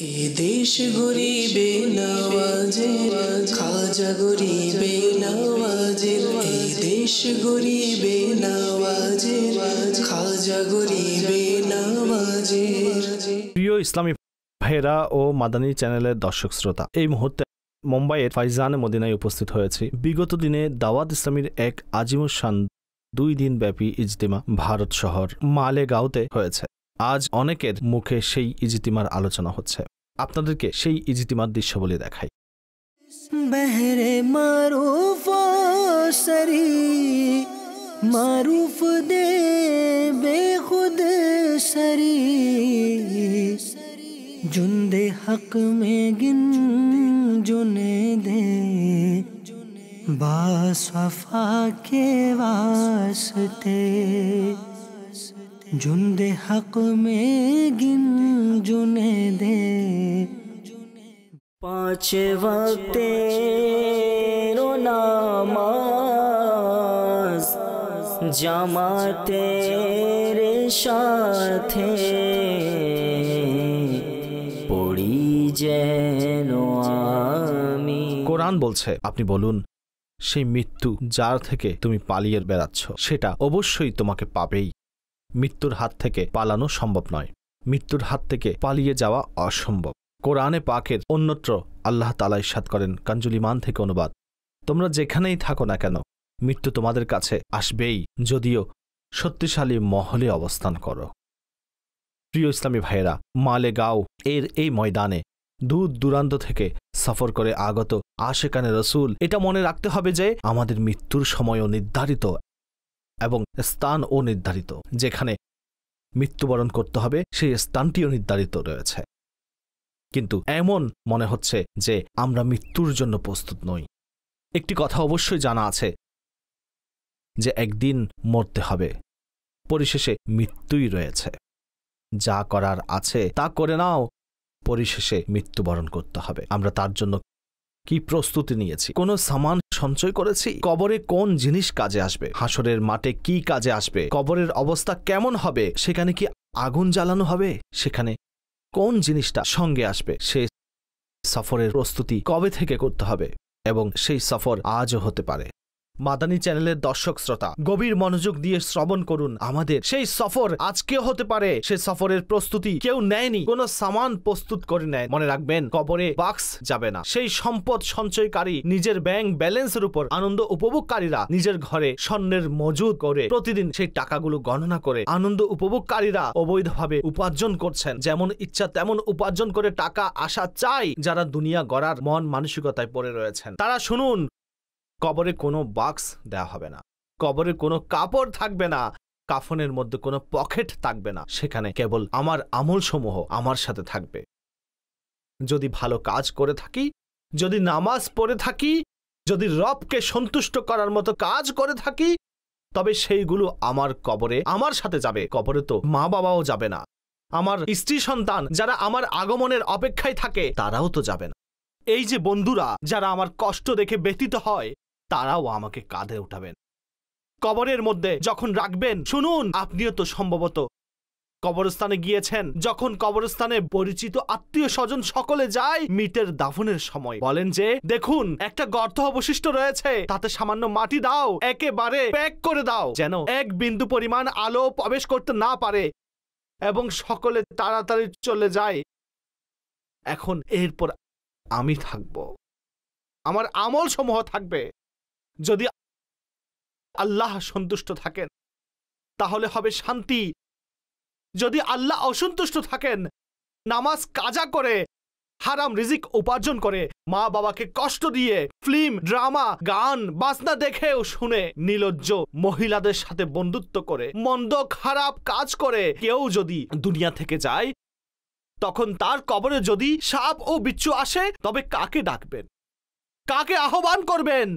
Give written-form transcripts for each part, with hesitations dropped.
এ দেশ গরিবে নওয়াজের, খাজা গরিবে নওয়াজের। এ দেশ গরিবে নওয়াজের, খাজা গরিবে নওয়াজের। প্রিয় ইসলামী ভাইয়েরা ও মাদানী চ্যানেলের দর্শক শ্রোতা, এই মুহূর্তে মুম্বাইয়ের ফাইজান মদিনায় উপস্থিত হয়েছি। বিগত দিনে দাওয়াত ইসলামীর এক আজিমুসান 2 দিন ব্যাপী ইজতিমা ভারত শহর মালেগাঁওতে হয়েছে। আজ অনেকের মুখে সেই ইজতিমার আলোচনা হচ্ছে। আপনাদেরকে সেই ইজতিমার দৃশ্যাবলী দেখাই। বহরে মারুফ সরি মারুফ দে বেখুদ সরি जुंदे हक में गिन जुने दे बासफा के वास्ते जुंदे हक में गिन जुने दे 5 वक्ते रो नामाज জামাতের সাথে কোরআন বলছে, আপনি বলুন, সেই মৃত্যু যার থেকে তুমি পালিয়ে বেড়াচ্ছ সেটা অবশ্যই তোমাকে পাবেই। মৃত্যুর হাত থেকে পালানো সম্ভব নয়, মৃত্যুর হাত থেকে পালিয়ে যাওয়া অসম্ভব। কোরআনে পাকের অন্যত্র আল্লাহ তাআলা ইরশাদ করেন, কানজুল ঈমান থেকে অনুবাদ, তোমরা যেখানেই থাকো না কেন মৃত্যু তোমাদের কাছে আসবেই, যদিও শক্তিশালী মহলে অবস্থান করো। প্রিয় ইসলামী ভাইয়েরা, মালেগাঁও এর এই ময়দানে দূর দূরান্ত থেকে সফর করে আগত আশেকানে রসুল এটা মনে রাখতে হবে যে আমাদের মৃত্যুর সময়ও নির্ধারিত এবং স্থানও নির্ধারিত। যেখানে মৃত্যুবরণ করতে হবে সেই স্থানটিও নির্ধারিত রয়েছে। কিন্তু এমন মনে হচ্ছে যে আমরা মৃত্যুর জন্য প্রস্তুত নই। একটি কথা অবশ্যই জানা আছে যে একদিন মরতে হবে, পরিশেষে মৃত্যুই রয়েছে। যা করার আছে তা করে নাও, পরিশেষে মৃত্যুবরণ করতে হবে। আমরা তার জন্য কি প্রস্তুতি নিয়েছি? কোন সামান সঞ্চয় করেছি? কবরে কোন জিনিস কাজে আসবে? হাসরের মাঠে কি কাজে আসবে? কবরের অবস্থা কেমন হবে? সেখানে কি আগুন জ্বালানো হবে? সেখানে কোন জিনিসটা সঙ্গে আসবে? সেই সফরের প্রস্তুতি কবে থেকে করতে হবে? এবং সেই সফর আজও হতে পারে। মাদানী চ্যানেলের দর্শক শ্রোতা, গভীর মনোযোগ দিয়ে শ্রবণ করুন। আমাদের সেই সফর আজকেও হতে পারে। সেই সফরের প্রস্তুতি কেউ নেয়নি, কোনো সামান প্রস্তুত করে নেয়। মনে রাখবেন, কবরে বাক্স যাবে না। সেই সম্পদ সঞ্চয়কারী নিজের ব্যাংক ব্যালেন্সের উপর আনন্দ উপভোগকারীরা নিজের ঘরে স্বর্ণের মজুদ করে প্রতিদিন সেই টাকাগুলো গণনা করে আনন্দ উপভোগকারীরা অবৈধভাবে উপার্জন করছেন। যেমন ইচ্ছা তেমন উপার্জন করে টাকা আসা চাই যারা দুনিয়া গড়ার মন মানসিকতায় পড়ে রয়েছেন। তারা শুনুন, কবরে কোনো বাক্স দেওয়া হবে না, কবরে কোনো কাপড় থাকবে না, কাফনের মধ্যে কোনো পকেট থাকবে না। সেখানে কেবল আমার আমলসমূহ আমার সাথে থাকবে। যদি ভালো কাজ করে থাকি, যদি নামাজ পড়ে থাকি, যদি রবকে সন্তুষ্ট করার মতো কাজ করে থাকি, তবে সেইগুলো আমার কবরে আমার সাথে যাবে। কবরে তো মা বাবাও যাবে না, আমার স্ত্রী সন্তান যারা আমার আগমনের অপেক্ষায় থাকে তারাও তো যাবে না। এই যে বন্ধুরা যারা আমার কষ্ট দেখে ব্যথিত হয়, তারাও আমাকে কাঁধে উঠাবেন। কবরের মধ্যে যখন রাখবেন, শুনুন, আপনিও তো সম্ভবত কবরস্থানে গিয়েছেন। যখন কবরস্থানে পরিচিত আত্মীয় স্বজন সকলে যায় মৃতের দাফনের সময়, বলেন যে দেখুন একটা গর্ত অবশিষ্ট রয়েছে, তাতে সামান্য মাটি দাও, একেবারে প্যাক করে দাও, যেন এক বিন্দু পরিমাণ আলো প্রবেশ করতে না পারে, এবং সকলে তাড়াতাড়ি চলে যায়। এখন এরপর আমি থাকব, আমার আমল সমূহ থাকবে। যদি আল্লাহ সন্তুষ্ট থাকেন তাহলে হবে শান্তি। যদি আল্লাহ অসন্তুষ্ট থাকেন, নামাজ কাজা করে হারাম রিজিক উপার্জন করে, মা বাবাকে কষ্ট দিয়ে ফিল্ম ড্রামা গান বাজনা দেখেও শুনে, নির্লজ্জ মহিলাদের সাথে বন্ধুত্ব করে, মন্দ খারাপ কাজ করে কেউ যদি দুনিয়া থেকে যায়, তখন তার কবরে যদি সাপ ও বিচ্ছু আসে, তবে কাকে ডাকবেন? কাকে আহ্বান করবেন?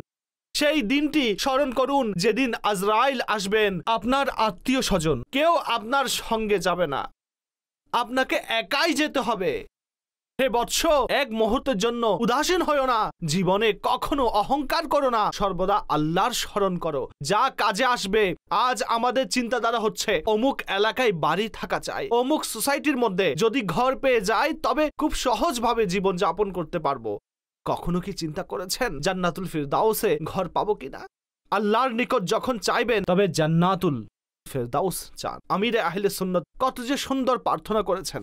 সেই দিনটি স্মরণ করুন যেদিন আজরাইল আসবেন। আপনার আত্মীয় স্বজন কেউ আপনার সঙ্গে যাবে না, আপনাকে একাই যেতে হবে। হে বৎস, এক মুহূর্তের জন্য উদাসীন হয়ো না, জীবনে কখনো অহংকার করো না, সর্বদা আল্লাহর স্মরণ করো, যা কাজে আসবে। আজ আমাদের চিন্তাধারা হচ্ছে অমুক এলাকায় বাড়ি থাকা চাই, অমুক সোসাইটির মধ্যে যদি ঘর পেয়ে যায় তবে খুব সহজভাবে জীবন যাপন করতে পারবো। কখনো কি চিন্তা করেছেন জান্নাতুল ফিরদাউসে ঘর পাবো কিনা? আল্লাহর নিকট যখন চাইবেন তবে জান্নাতুল ফিরদাউস চান। আমিরে আহলে সুন্নাত কত যে সুন্দর প্রার্থনা করেছেন।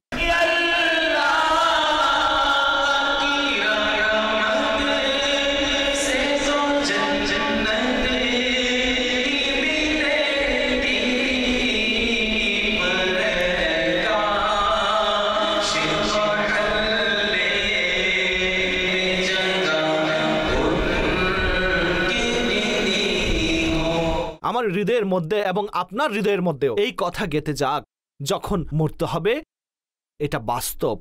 আমার হৃদয়ের মধ্যে এবং আপনার হৃদয়ের মধ্যেও এই কথা গেঁথে যাক, যখন মরতে হবে এটা বাস্তব।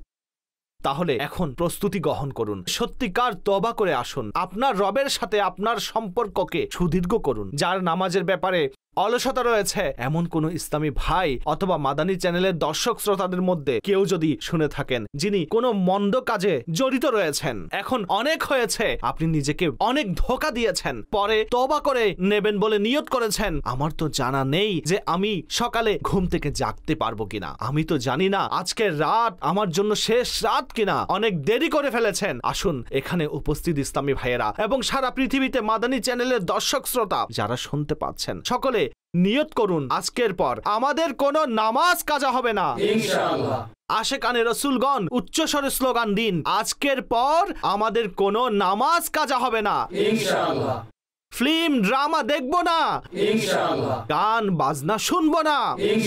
তাহলে এখন প্রস্তুতি গ্রহণ করুন, সত্যিকার তওবা করে আসুন, আপনার রবের সাথে আপনার সম্পর্ককে সুদীর্ঘ করুন। যার নামাজের ব্যাপারে অলসতা রয়েছে এমন কোন ইসলামী ভাই অথবা মাদানী চ্যানেলের দর্শক শ্রোতাদের মধ্যে কেউ যদি শুনে থাকেন যিনি কোনো মন্দ কাজে জড়িত রয়েছেন, এখন অনেক হয়েছে, আপনি নিজেকে অনেক ধোঁকা দিয়েছেন, পরে তওবা করে নেবেন বলে নিয়ত করেছেন, আমার তো জানা নেই যে আমি সকালে ঘুম থেকে জাগতে পারবো কিনা, আমি তো জানি না আজকের রাত আমার জন্য শেষ রাত কিনা, অনেক দেরি করে ফেলেছেন। আসুন এখানে উপস্থিত ইসলামী ভাইয়েরা এবং সারা পৃথিবীতে মাদানী চ্যানেলের দর্শক শ্রোতা যারা শুনতে পাচ্ছেন, সকলে নিয়ত করুন আজকের পর আমাদের কোনো নামাজ কাজা হবে না ইনশাআল্লাহ। আশেকানে রাসূলগণ উচ্চস্বরে স্লোগান দিন, আজকের পর আমাদের কোনো নামাজ কাজা হবে না ইনশাআল্লাহ। ফিল্ম ড্রামা দেখব না ইনশাআল্লাহ, গান বাজনা শুনবো না,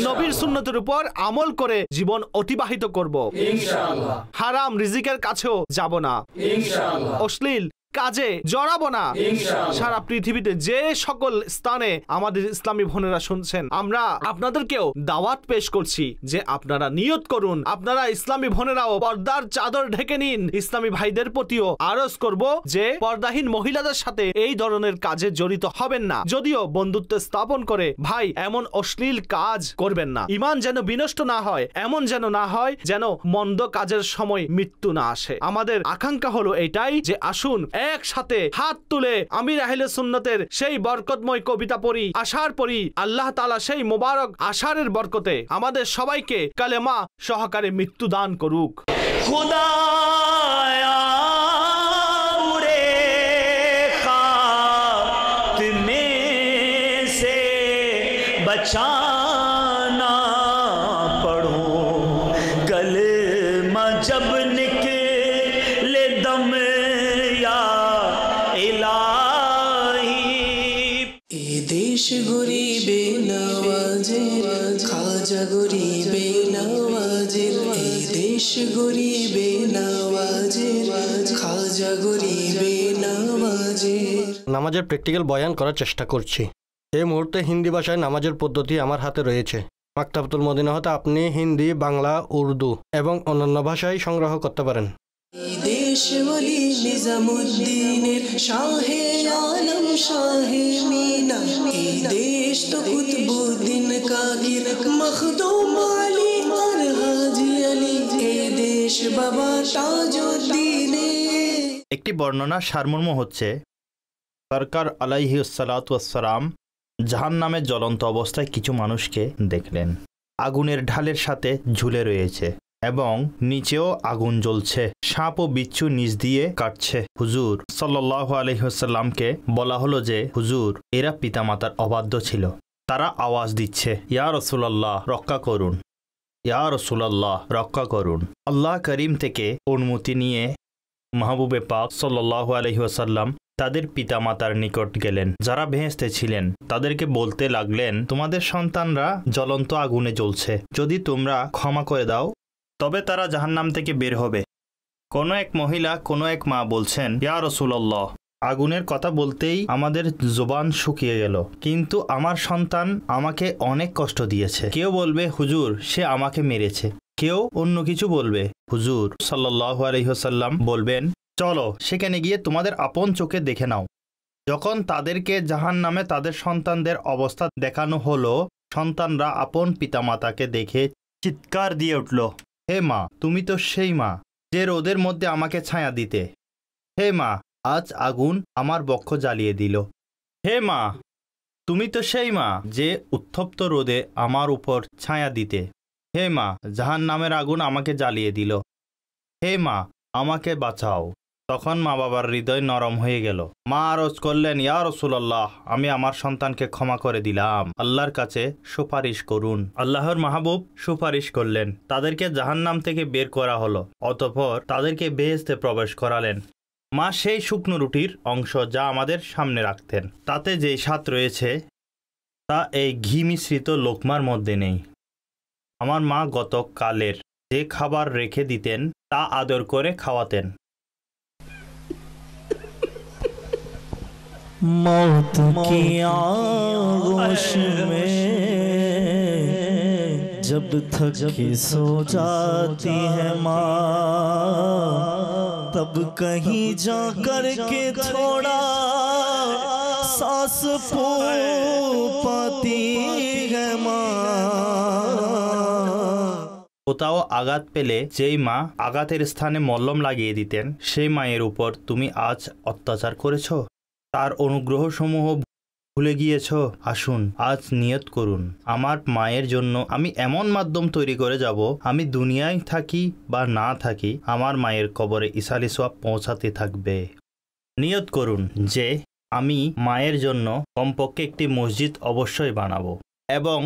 নবীর সুন্নতের উপর আমল করে জীবন অতিবাহিত করব ইনশাআল্লাহ। হারাম রিজিকের কাছেও যাব না ইনশাআল্লাহ, অশ্লীল কাজে জড়াবো না ইনশাআল্লাহ। সারা পৃথিবীতে যে সকল স্থানে আমাদের ইসলামী বোনেরা শুনছেন, আমরা আপনাদেরকেও দাওয়াত পেশ করছি যে আপনারা নিয়ত করুন, আপনারা ইসলামী বোনেরাও পর্দার চাদর ঢেকে নিন। ইসলামী ভাইদের প্রতিও আরজ করব যে পর্দাহীন মহিলাদের সাথে এই ধরনের কাজে জড়িত হবেন না, যদিও বন্ধুত্ব স্থাপন করে ভাই এমন অশ্লীল কাজ করবেন না। ঈমান যেন বিনষ্ট না হয়, এমন যেন না হয় যেন মন্দ কাজের সময় মৃত্যু না আসে। আমাদের আকাঙ্ক্ষা হলো এটাই যে আসুন একসাথে হাত তুলে আমির আহলে সুন্নতের সেই বরকতময় কবিতা পড়ি, আশার পড়ি, আল্লাহ তাআলা সেই মোবারক আশারের বরকতে আমাদের সবাইকে কালেমা সহকারে মৃত্যু দান করুক। खुदाया बुरे खात्मे से बचाना पड़ो, कलमा जब निकले दम या इलाही। এ দেশ গরিবে নওয়াজের, খাজা গরিবে নওয়াজের, এ দেশ গরিবে নওয়াজের, খাজা গরিবে নওয়াজের। নামাজের প্র্যাকটিক্যাল বয়ান করার চেষ্টা করছি। এই মুহূর্তে হিন্দি ভাষায় নামাজের পদ্ধতি আমার হাতে রয়েছে। মাকতাবাতুল মদিনা হতে আপনি হিন্দি, বাংলা, উর্দু এবং অন্যান্য ভাষায় সংগ্রহ করতে পারেন। এই দেশ ওলি নিজামুদ্দিনের শাহে আলম শাহে মিনা, এই দেশ তো কুতুবুদ্দিন কাগির মখদুম আলী আর হাজি আলী, এই দেশ বাবা তাজউদ্দিনের। একটি বর্ণনার সারমর্ম হচ্ছে, সরকার আলাইহিসসালাম জাহান্নামে জ্বলন্ত অবস্থায় কিছু মানুষকে দেখলেন, আগুনের ঢালের সাথে ঝুলে রয়েছে এবং নিচেও আগুন জ্বলছে, সাপ ও বিচ্ছু নিচ দিয়ে কাটছে। হুজুর সাল্লাল্লাহু আলাইহি ওয়াসাল্লামকে বলা হলো যে, হুজুর এরা পিতামাতার অবাধ্য ছিল, তারা আওয়াজ দিচ্ছে, ইয়া রাসূলুল্লাহ রক্ষা করুন, ইয়া রাসূলুল্লাহ রক্ষা করুন। আল্লাহ করিম থেকে অনুমতি নিয়ে মাহবুবে পাক সাল্লাল্লাহু আলাইহি ওয়াসাল্লাম তাদের পিতামাতার নিকট গেলেন, যারা বেহেশতে ছিলেন, তাদেরকে বলতে লাগলেন, তোমাদের সন্তানরা জ্বলন্ত আগুনে জ্বলছে, যদি তোমরা ক্ষমা করে দাও তবে তারা জাহান্নাম থেকে বের হবে। কোনো এক মহিলা, কোনো এক মা বলছেন, ইয়া রাসূলুল্লাহ আগুনের কথা বলতেই আমাদের জবান শুকিয়ে গেল, কিন্তু আমার সন্তান আমাকে অনেক কষ্ট দিয়েছে। কেউ বলবে, হুজুর সে আমাকে মেরেছে, কেউ অন্য কিছু বলবে। হুজুর সাল্লাল্লাহু আলাইহি ওয়াসাল্লাম বলবেন, চলো সেখানে গিয়ে তোমাদের আপন চোখে দেখে নাও। যখন তাদেরকে জাহান্নামে তাদের সন্তানদের অবস্থা দেখানো হলো, সন্তানরা আপন পিতামাতাকে দেখে চিৎকার দিয়ে উঠল, হে মা, তুমি তো সেই মা যে রোদের মধ্যে আমাকে ছায়া দিতে। হে মা, আজ আগুন আমার বক্ষ জ্বালিয়ে দিল। হে মা, তুমি তো সেই মা যে উত্তপ্ত রোদে আমার উপর ছায়া দিতে। হে মা, জাহান্নামের আগুন আমাকে জ্বালিয়ে দিল। হে মা, আমাকে বাঁচাও। তখন মা বাবার হৃদয় নরম হয়ে গেল। মা আরজ করলেন, ইয়া রাসূলুল্লাহ, আমি আমার সন্তানকে ক্ষমা করে দিলাম, আল্লাহর কাছে সুপারিশ করুন। আল্লাহর মাহবুব সুপারিশ করলেন, তাদেরকে জাহান্নাম থেকে বের করা হলো। অতঃপর তাদেরকে বেহেশতে প্রবেশ করালেন। মা সেই শুকনো রুটির অংশ যা আমাদের সামনে রাখতেন, তাতে যেই স্বাদ রয়েছে তা এই ঘি মিশ্রিত লোকমার মধ্যে নেই। আমার মা গতকালের যে খাবার রেখে দিতেন তা আদর করে খাওয়াতেন। मौत की आगोश में जब थक के सो जाती है माँ, तब कहीं जा कर के थोड़ा सांस पाती है माँ। কোথাও আঘাত পেলে যেই মা আঘাতের স্থানে মলম লাগিয়ে দিতেন, সেই মায়ের উপর তুমি আজ অত্যাচার করেছ, তার অনুগ্রহসমূহ ভুলে গিয়েছ। আসুন আজ নিয়ত করুন, আমার মায়ের জন্য আমি এমন মাধ্যম তৈরি করে যাব, আমি দুনিয়ায় থাকি বা না থাকি আমার মায়ের কবরে ইসালি সোয়াব পৌঁছাতে থাকবে। নিয়ত করুন যে আমি মায়ের জন্য কমপক্ষে একটি মসজিদ অবশ্যই বানাবো, এবং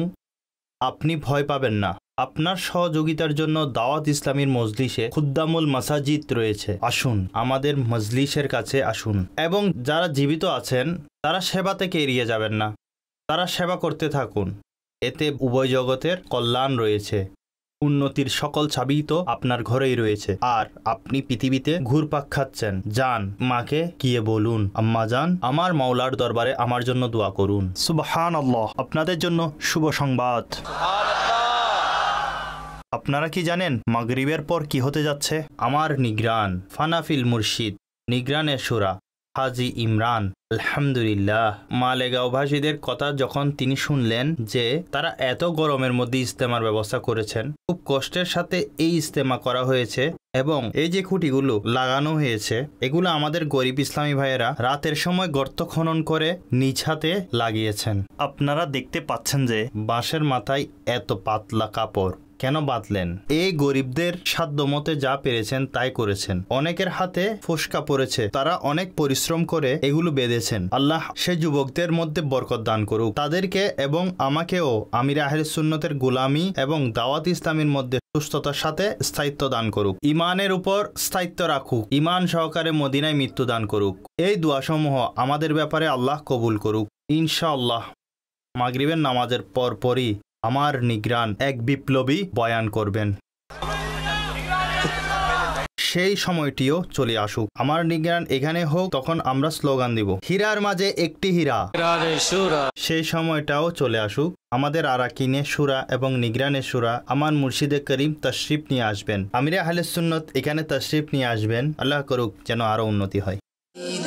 আপনি ভয় পাবেন না। আপনার সহযোগিতার জন্য দাওয়াত ইসলামীর মজলিসে খুদ্দামুল মাসাজিদ রয়েছে। আসুন আমাদের মজলিসের কাছে আসুন, এবং যারা জীবিত আছেন তারা সেবা থেকে এড়িয়ে যাবেন না, তারা সেবা করতে থাকুন। এতে উভয় জগতের কল্যাণ রয়েছে। উন্নতির সকল চাবি তো আপনার ঘরেই রয়েছে। আর আপনি পৃথিবীতে ঘুরপাক খাচ্ছেন, যান মাকে গিয়ে বলুন, আম্মা যান, আমার মাওলার দরবারে আমার জন্য দোয়া করুন। সুবহানাল্লাহ। আপনাদের জন্য শুভ সংবাদ। আপনারা কি জানেন মাগরিবের পর কি হতে যাচ্ছে? আমার নিগরান ফানাফিল মুর্শিদ, নিগরানে শুরা হাজি ইমরান আলহামদুলিল্লাহ মালেগাঁও ভাষীদের কথা যখন তিনি শুনলেন যে তারা এত গরমের মধ্যে ইজতেমার ব্যবস্থা করেছেন, খুব কষ্টের সাথে এই ইজতেমা করা হয়েছে, এবং এই যে খুঁটিগুলো লাগানো হয়েছে এগুলো আমাদের গরিব ইসলামী ভাইয়েরা রাতের সময় গর্ত খনন করে নিজ হাতে লাগিয়েছেন। আপনারা দেখতে পাচ্ছেন যে বাঁশের মাথায় এত পাতলা কাপড় কেন বাঁধলেন? এই গরিবদের সাধ্যমতে যা পেরেছেন তাই করেছেন। অনেকের হাতে ফোসকা পড়েছে, তারা অনেক পরিশ্রম করে এগুলো বেঁধেছেন। আল্লাহ সে যুবকদের মধ্যে বরকত দান করুক, তাদেরকে এবং আমাকেও আমির আহলে সুন্নতের গোলামি এবং দাওয়াত ইসলামের মধ্যে সুস্থতার সাথে স্থায়িত্ব দান করুক, ইমানের উপর স্থায়িত্ব রাখুক, ইমান সহকারে মদিনায় মৃত্যু দান করুক। এই দোয়াসমূহ আমাদের ব্যাপারে আল্লাহ কবুল করুক ইনশাআল্লাহ। মাগরিবের নামাজের পরপরই আমার নিগরান এক বিপ্লবী বয়ান করবেন, সেই সময়টিও চলে আসুক। আমার নিগরান এখানে হোক, তখন আমরা স্লোগান দিব, হীরার মাঝে একটি হীরা। সেই সময়টাও চলে আসুক। আমাদের আরাকিনে সুরা এবং নিগরানের সুরা আমার মুর্শিদে করিম তশরিফ নিয়ে আসবেন, আমিরে আহলে সুন্নত এখানে তশরিফ নিয়ে আসবেন। আল্লাহ করুক যেন আরো উন্নতি হয়।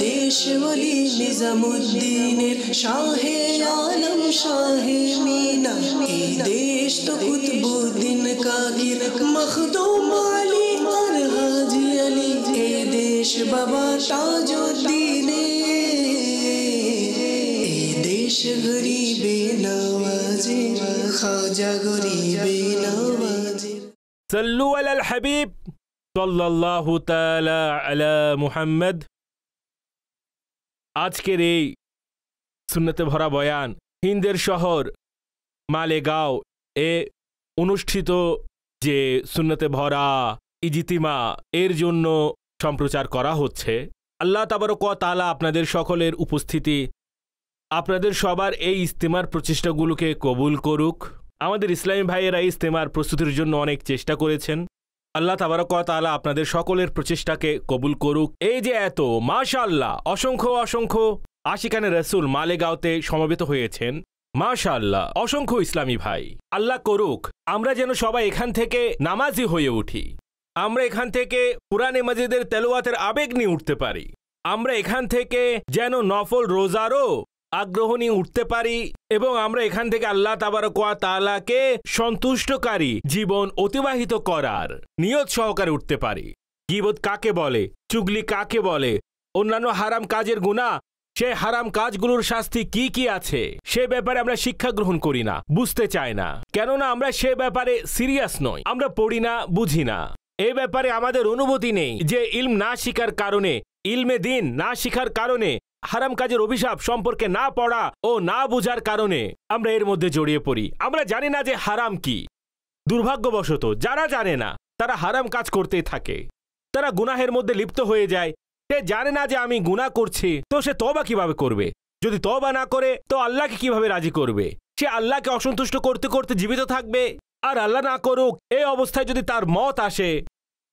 দেশ ওলি নিজামুদ্দিনের শাহে আলম শাহে মিনা, এই দেশ তো কুতুবুদ্দিন কাগির মখদুম আলী আর হাজি আলী, এই দেশ বাবা তাজউদ্দিনের, এই দেশ গরিবে নওয়াজির খাজা গরিবে নওয়াজির। সাল্লু আলাল হাবিব সাল্লাল্লাহু তাআলা আলা মুহাম্মদ। আজকের এই সুন্নতে ভরা বয়ান হিন্দের শহর মালেগাঁও এ অনুষ্ঠিত যে সুন্নতে ভরা ইজতিমা এর জন্য সম্প্রচার করা হচ্ছে। আল্লাহ তাবারক ওয়া তাআলা আপনাদের সকলের উপস্থিতি, আপনাদের সবার এই ইজতিমার প্রচেষ্টাগুলোকে কবুল করুক। আমাদের ইসলামী ভাইয়েরা ইজতিমার প্রস্তুতির জন্য অনেক চেষ্টা করেছেন। আল্লাহ তাবারক ওয়া তাআলা আপনাদের সকলের প্রচেষ্টাকে কবুল করুক। এই যে এত মাশাআল্লাহ অসংখ্য অসংখ্য আশিকানে রাসূল মালেগাঁওতে সমবেত হয়েছেন, মাশাআল্লাহ অসংখ্য ইসলামী ভাই। আল্লাহ করুক আমরা যেন সবাই এখান থেকে নামাজি হয়ে উঠি, আমরা এখান থেকে কুরআনে মাজিদের তেলাওয়াতের আবেগ নিয়ে উঠতে পারি, আমরা এখান থেকে যেন নফল রোজারও আগ্রহ নিয়ে উঠতে পারি, এবং আমরা এখান থেকে আল্লাহ তাবারক ওয়া তাআলাকে সন্তুষ্টকারী জীবন অতিবাহিত করার নিয়ত সহকারে উঠতে পারি। গীবত কাকে বলে, চুগলি কাকে বলে, অন্যান্য হারাম কাজের গুনাহ, সে হারাম কাজগুলোর শাস্তি কি কি আছে সে ব্যাপারে আমরা শিক্ষা গ্রহণ করি না, বুঝতে চাই না। কেননা আমরা সে ব্যাপারে সিরিয়াস নই, আমরা পড়ি না, বুঝি না। এই ব্যাপারে আমাদের অনুভূতি নেই যে ইলম না শিখার কারণে, ইলমে দিন না শিখার কারণে, হারাম কাজের অভিশাপ সম্পর্কে না পড়া ও না বোঝার কারণে আমরা এর মধ্যে জড়িয়ে পড়ি। আমরা জানি না যে হারাম কি। দুর্ভাগ্যবশত যারা জানে না তারা হারাম কাজ করতেই থাকে, তারা গুনাহের মধ্যে লিপ্ত হয়ে যায়। সে জানে না যে আমি গুনাহ করছি, তো সে তওবা কিভাবে করবে? যদি তওবা না করে তো আল্লাহকে কিভাবে রাজি করবে? সে আল্লাহকে অসন্তুষ্ট করতে করতে জীবিত থাকবে। আর আল্লাহ না করুক, এই অবস্থায় যদি তার মত আসে,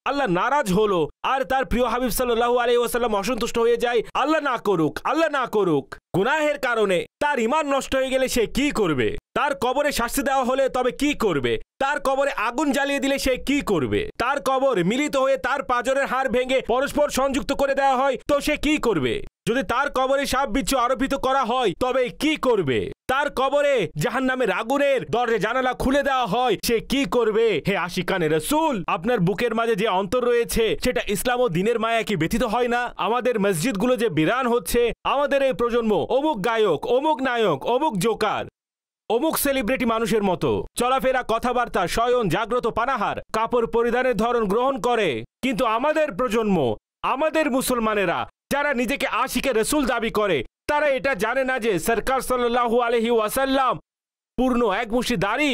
আল্লাহ নারাজ হলো আর তার প্রিয় হাবিব সাল্লাল্লাহু আলাইহি ওয়াসাল্লাম অসন্তুষ্ট হয়ে যায়, আল্লাহ না করুক, আল্লাহ না করুক, গুনাহের কারণে তার ঈমান নষ্ট হয়ে গেলে সে কি করবে? তার কবরে শাস্তি দেওয়া হলে তবে কি করবে? তার কবরে আগুন জ্বালিয়ে দিলে সে কি করবে? তার কবর মিলিত হয়ে তার পাঁজরের হাড় ভেঙে পরস্পর সংযুক্ত করে দেওয়া হয় তো সে কি করবে? যদি তার কবরে সাপ বিচ্ছু আরোপিত করা হয় তবে কি করবে? তার কবরে জাহান্নামের আগুনের দরজা জানালা খুলে দেওয়া হয় সে কি করবে? হে আশিকানে রাসূল, আপনার বুকের মাঝে যে অন্তর রয়েছে সেটা ইসলাম ও দ্বীনের মায়া কি ব্যতীত হয় না? আমাদের মসজিদগুলো যে বিরান হচ্ছে, আমাদের এই প্রজন্ম অমুক গায়ক, অমুক নায়ক, অমুক জোকার, অমুক সেলিব্রিটি মানুষের মতো চলাফেরা, কথাবার্তা, শয়ন, জাগ্রত, পানাহার, কাপড় পরিধানের ধরন গ্রহণ করে। কিন্তু আমাদের প্রজন্ম, আমাদের মুসলমানেরা যারা নিজেকে আশিকে রাসূল দাবি করে, তারা এটা জানে না যে সরকার সাল্লাল্লাহু আলাইহি ওয়াসাল্লাম পূর্ণ এক মুষ্টি দাড়ি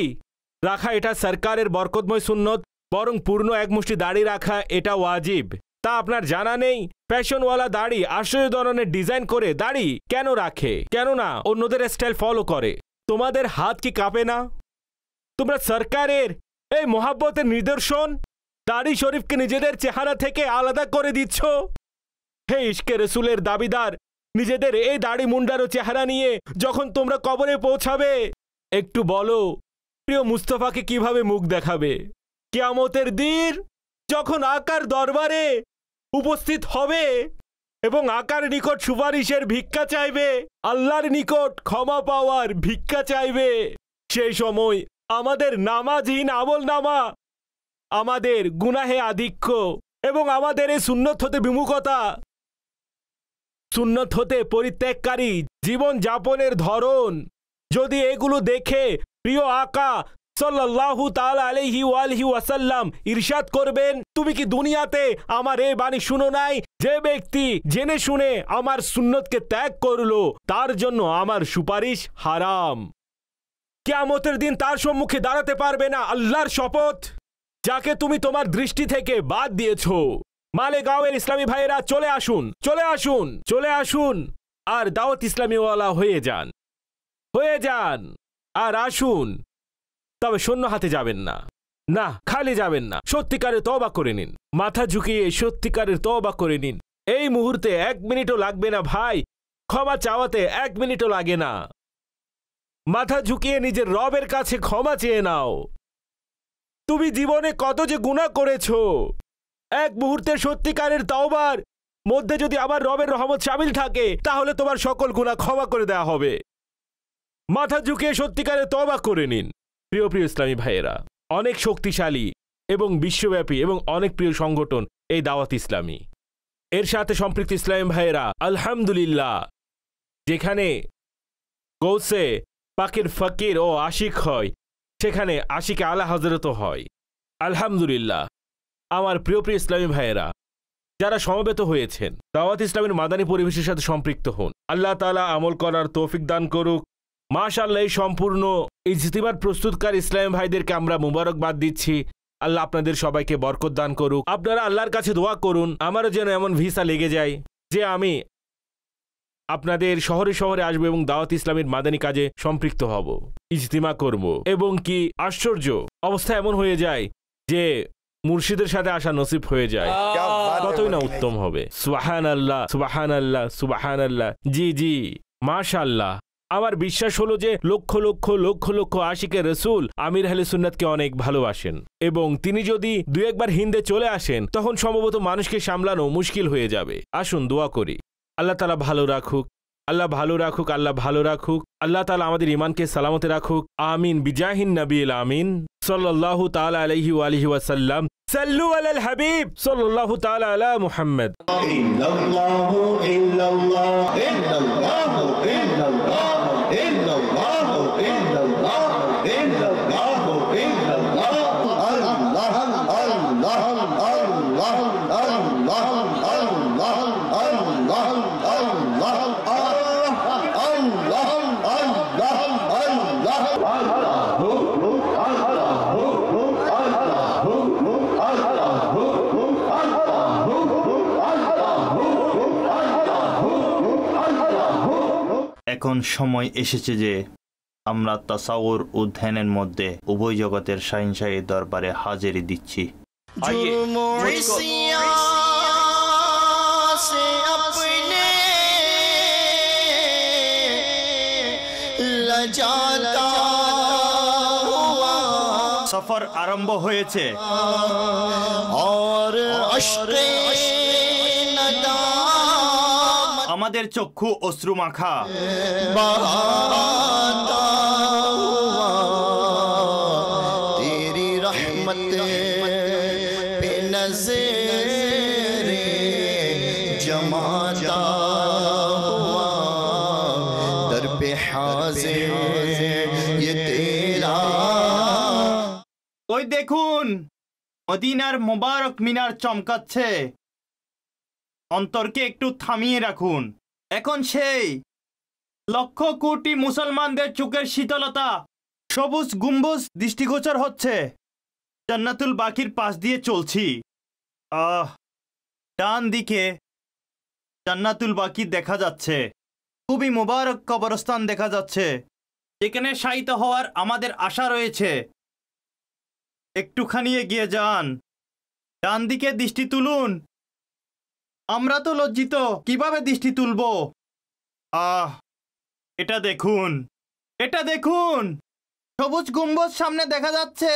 রাখা এটা সরকারের বরকতময় সুন্নত, বরং পূর্ণ এক মুষ্টি দাড়ি রাখা এটা ওয়াজিব। তা আপনার জানা নেই? ফ্যাশনওয়ালা দাড়ি আশ্চর্য ধরনের ডিজাইন করে দাড়ি কেন রাখে? কেননা অন্যদের স্টাইল ফলো করে। তোমাদের হাত কি কাঁপে না? তোমরা সরকারের এই মোহাব্বতের নিদর্শন দাড়ি শরীফকে নিজেদের চেহারা থেকে আলাদা করে দিচ্ছ। হে ইশকে রসুলের দাবিদার, নিজেদের এই দাড়ি মুন্ডারও চেহারা নিয়ে যখন তোমরা কবরে পৌঁছাবে, একটু বলো প্রিয় মুস্তাফাকে কিভাবে মুখ দেখাবে? কিয়ামতের দিন যখন আকার দরবারে উপস্থিত হবে এবং আকার নিকট সুপারিশের ভিক্ষা চাইবে, আল্লাহর নিকট ক্ষমা পাওয়ার ভিক্ষা চাইবে, সেই সময় আমাদের নামাজহীন আমল নামা, আমাদের গুনাহে আধিক্য এবং আমাদের এই সুন্নত হতে বিমুখতা, সুন্নত হতে পরিত্যাগকারী জীবন যাপনের ধরন, যদি এগুলো দেখে প্রিয় আকা সাল্লাল্লাহু তাআলা আলাইহি ওয়ালিহি ওয়াসাল্লাম ইরশাদ করবেন, তুমি কি দুনিয়াতে আমার এই বাণী শুনো নাই? যে ব্যক্তি জেনে শুনে আমার সুন্নতকে ত্যাগ করলো তার জন্য আমার সুপারিশ হারাম। কিয়ামতের দিন তার সম্মুখে দাঁড়াতে পারবে না। আল্লাহর শপথ, যাকে তুমি তোমার দৃষ্টি থেকে বাদ দিয়েছো। মালেগাঁওয়ের ইসলামী ভাইয়েরা চলে আসুন, চলে আসুন, চলে আসুন আর দাওয়াত ইসলামীওয়ালা হয়ে যান, হয়ে যান আর আসুন। তবে শূন্য হাতে যাবেন না, না খালি যাবেন না, সত্যিকারের তওবা করে নিন, মাথা ঝুঁকিয়ে সত্যিকারের তওবা করে নিন। এই মুহূর্তে 1 মিনিটও লাগবে না ভাই, ক্ষমা চাওয়াতে 1 মিনিটও লাগে না। মাথা ঝুঁকিয়ে নিজের রবের কাছে ক্ষমা চেয়ে নাও। তুমি জীবনে কত যে গুনাহ করেছো, এক মুহূর্তে সত্যিকারের তওবার মধ্যে যদি আমার রবের রহমত শামিল থাকে তাহলে তোমার সকল গুনাহ ক্ষমা করে দেওয়া হবে। মাথা ঝুঁকিয়ে সত্যিকারের তওবা করে নিন। প্রিয় প্রিয় ইসলামী ভাইয়েরা, অনেক শক্তিশালী এবং বিশ্বব্যাপী এবং অনেক প্রিয় সংগঠন এই দাওয়াত ইসলামী, এর সাথে সম্পৃক্ত ইসলামী ভাইয়েরা আলহামদুলিল্লাহ, যেখানে গৌসে পাকের ফকির ও আশিক হয় সেখানে আশিকে আলা হযরতও হয়। আলহামদুলিল্লাহ, আমার প্রিয় প্রিয় ইসলামী ভাইয়েরা যারা সমবেত হয়েছেন, দাওয়াত ইসলামের মাদানী পরিবেশের সাথে সম্পৃক্ত হন। আল্লাহ তাআলা আমল করার তৌফিক দান করুক। মাশাআল্লাহ, এই সম্পূর্ণ ইজতিমার প্রস্তুতকারী ইসলামী ভাইদেরকে আমরা মুবারকবাদ দিচ্ছি। আল্লাহ আপনাদের সবাইকে বরকত দান করুক। আপনারা আল্লাহর কাছে দোয়া করুন আমারও যেন এমন ভিসা লেগে যায় যে আমি আপনাদের শহরে শহরে আসবো এবং দাওয়াত ইসলামের মাদানী কাজে সম্পৃক্ত হব, ইজতিমা করব, এবং কি আশ্চর্য অবস্থা এমন হয়ে যায় যে মুর্শিদের সাথে আসা নসিব হয়ে যায়, কতই না উত্তম হবে। সুবহানাল্লাহ, সুবহানাল্লাহ, সুবহানাল্লাহ। জি জি, মাশাআল্লাহ। আমার বিশ্বাস হলো যে লক্ষ লক্ষ লক্ষ লক্ষ আশিকে রসুল আমির আহলে সুন্নাতকে অনেক ভালোবাসেন এবং তিনি যদি 2-1 বার হিন্দে চলে আসেন তখন সম্ভবত মানুষকে সামলানো মুশকিল হয়ে যাবে। আসুন দোয়া করি, আল্লাহ তাআলা ভালো রাখুক, আল্লাহ ভালো রাখুক, আল্লাহ ভালো রাখুক, আল্লাহ তাআলা আমাদের ঈমানকে সালামতে রাখুক। আমিন বিজাহিন নবীল আমিন। सल्लल्लाहु ताला अलैहि वालिहि वसल्लम सल्लु अलल हबीब सल्लल्लाहु ताला अला मुहम्मद। এখন সময় এসেছে যে আমরা তাসাউর ও ধ্যানের মধ্যে উভয় জগতের শাহিনশাহীর দরবারে হাজিরি দিচ্ছি। সফর আরম্ভ হয়েছে। আমাদের চক্ষু অশ্রু মাখা। तेरी रहमत पे नज़रे जमाता हुआ दर पे हाज़िर ये तेरा। ওই দেখুন, মদিনার মোবারক মিনার চমকাচ্ছে। অন্তরকে একটু থামিয়ে রাখুন। এখন সেই লক্ষ কোটি মুসলমানদের চোখের শীতলতা, সবুজ গুম্বুজ দৃষ্টিগোচর হচ্ছে। জান্নাতুল বাকির পাশ দিয়ে চলছি। ডান দিকে জান্নাতুল বাকি দেখা যাচ্ছে। খুবই মোবারক কবরস্থান দেখা যাচ্ছে, যেখানে শায়িত হওয়ার আমাদের আশা রয়েছে। একটুখানি এগিয়ে যান, ডান দিকে দৃষ্টি তুলুন। আমরা তো লজ্জিত, কিভাবে দৃষ্টি তুলব? এটা দেখুন, এটা দেখুন, সবুজ গম্বুজ সামনে দেখা যাচ্ছে।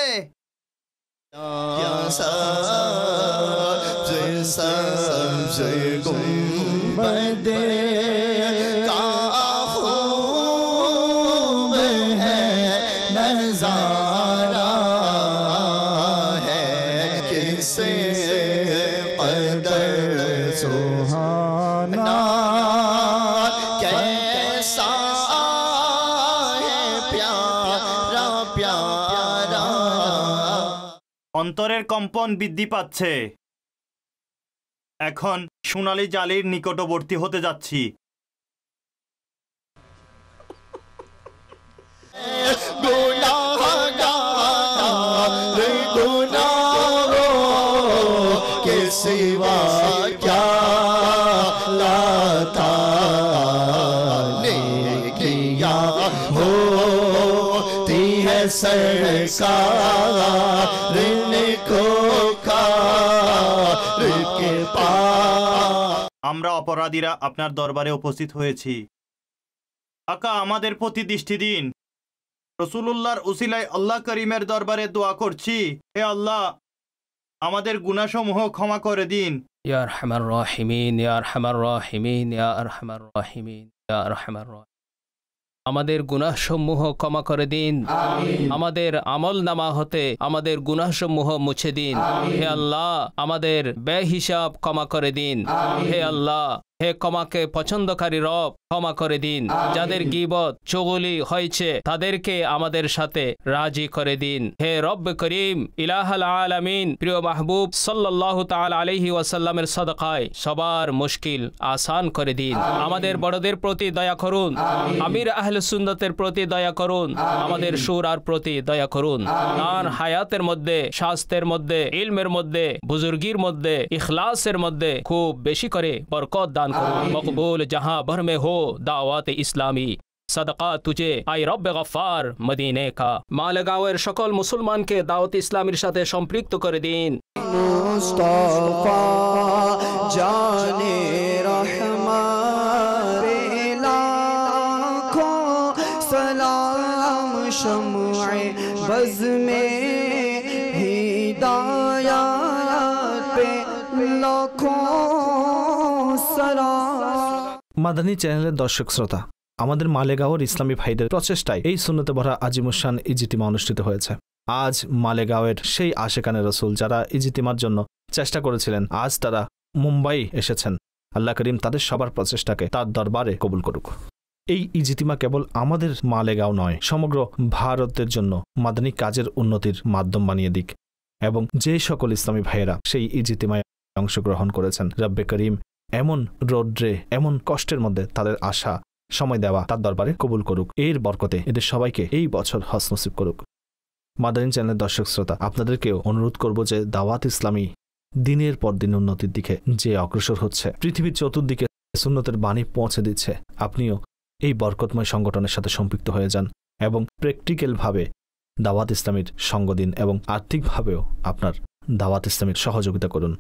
অন্তরের কম্পন বৃদ্ধি পাচ্ছে। এখন সোনালী জালির নিকটবর্তী হতে যাচ্ছি। আমরা অপরাধীরা আপনার দরবারে উপস্থিত হয়েছি। আকা, আমাদের প্রতি দৃষ্টি দিন। রাসূলুল্লাহর উসিলায় আল্লাহ করিমের দরবারে দোয়া করছি, হে আল্লাহ, আমাদের গুনাহসমূহ ক্ষমা করে দিন। ইয়া আরহামার রাহিমিন, ইয়া আরহামার রাহিমিন, ইয়া আরহামার রাহিমিন, ইয়া আরহামার রাহিমিন। আমাদের গুনাহসমূহ ক্ষমা করে দিন। আমাদের আমল নামা হতে আমাদের গুনাহসমূহ মুছে দিন। হে আল্লাহ, আমাদের বেহিসাব ক্ষমা করে দিন। হে আল্লাহ, হে ক্ষমাকে পছন্দকারী রব, ক্ষমা করে দিন। যাদের গীবত চুগলি হয়েছে তাদেরকে আমাদের সাথে রাজি করে দিন। হে রব করিম ইলাহাল আলামিন, প্রিয় মাহবুব সাল্লাল্লাহু তাআলা আলাইহি ওয়াসাল্লামের সাদকায় সবার মুশকিল আসান করে দিন। আমাদের বড়দের প্রতি দয়া করুন। আমির আহলে সুন্নতের প্রতি দয়া করুন। আমাদের শুরার প্রতি দয়া করুন। তার হায়াতের মধ্যে, স্বাস্থ্যের মধ্যে, ইলমের মধ্যে, বুজুর্গির মধ্যে, ইখলাসের মধ্যে খুব বেশি করে বরকত দান করুন। মকবুল জাহাं भर में हो दावत इस्लामी, सदका तुझे आई रब गफ्फार मदीने का। मालेगांवेर सकल मुसलमानके दावत इस्लामीर साथे सम्पृक्त करे दिन। मुस्तफा जाने रहमान लाखों सलाम शम्ए बज़ में हिदायत पे लाखों মাদানী চ্যানেলের দর্শক শ্রোতা, আমাদের মালেগাঁওর ইসলামী ভাইদের প্রচেষ্টায় এই সুন্নতে ভরা আজিমুশান ইজতিমা অনুষ্ঠিত হয়েছে। আজ মালেগাঁওয়ের সেই আশেকানে রসুল যারা ইজতিমার জন্য চেষ্টা করেছিলেন, আজ তারা মুম্বাই এসেছেন। আল্লাহ করিম তাদের সবার প্রচেষ্টাকে তার দরবারে কবুল করুক। এই ইজতিমা কেবল আমাদের মালেগাঁও নয়, সমগ্র ভারতের জন্য মাদানী কাজের উন্নতির মাধ্যম বানিয়ে দিক, এবং যে সকল ইসলামী ভাইয়েরা সেই ইজতিমায় অংশগ্রহণ করেছেন, রব্বে করিম এমন রৌদ্রে এমন কষ্টের মধ্যে তাদের আশা সময় দেওয়া তার দরবারে কবুল করুক। এর বরকতে এদের সবাইকে এই বছর হজ নসিব করুক। মাদানী চ্যানেলের দর্শক শ্রোতা, আপনাদেরকেও অনুরোধ করব যে দাওয়াত ইসলামী দিনের পর দিন উন্নতির দিকে যে অগ্রসর হচ্ছে, পৃথিবীর চতুর্দিকে সুন্নতের বাণী পৌঁছে দিচ্ছে, আপনিও এই বরকতময় সংগঠনের সাথে সম্পৃক্ত হয়ে যান এবং প্র্যাকটিক্যালভাবে দাওয়াত ইসলামীর সঙ্গ দিন এবং আর্থিকভাবেও আপনার দাওয়াত ইসলামীর সহযোগিতা করুন।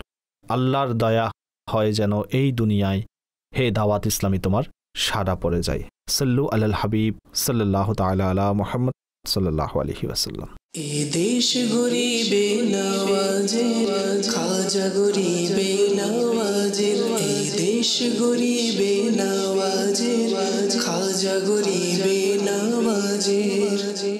আল্লাহর দয়া হয় যেন এই দুনিয়ায়, হে দাওয়াত ইসলামী তোমার সাড়া পড়ে যায়। সাল্লু আলাল হাবিব সাল্লাল্লাহু তাআলা আলা মুহাম্মদ সাল্লাল্লাহু আলাইহি ওয়াসাল্লাম। এ দেশ গরিবে নওয়াজের, খাজা গরিবে নওয়াজের, এই দেশ গরিবে নওয়াজের, খাজা গরিবে নওয়াজের।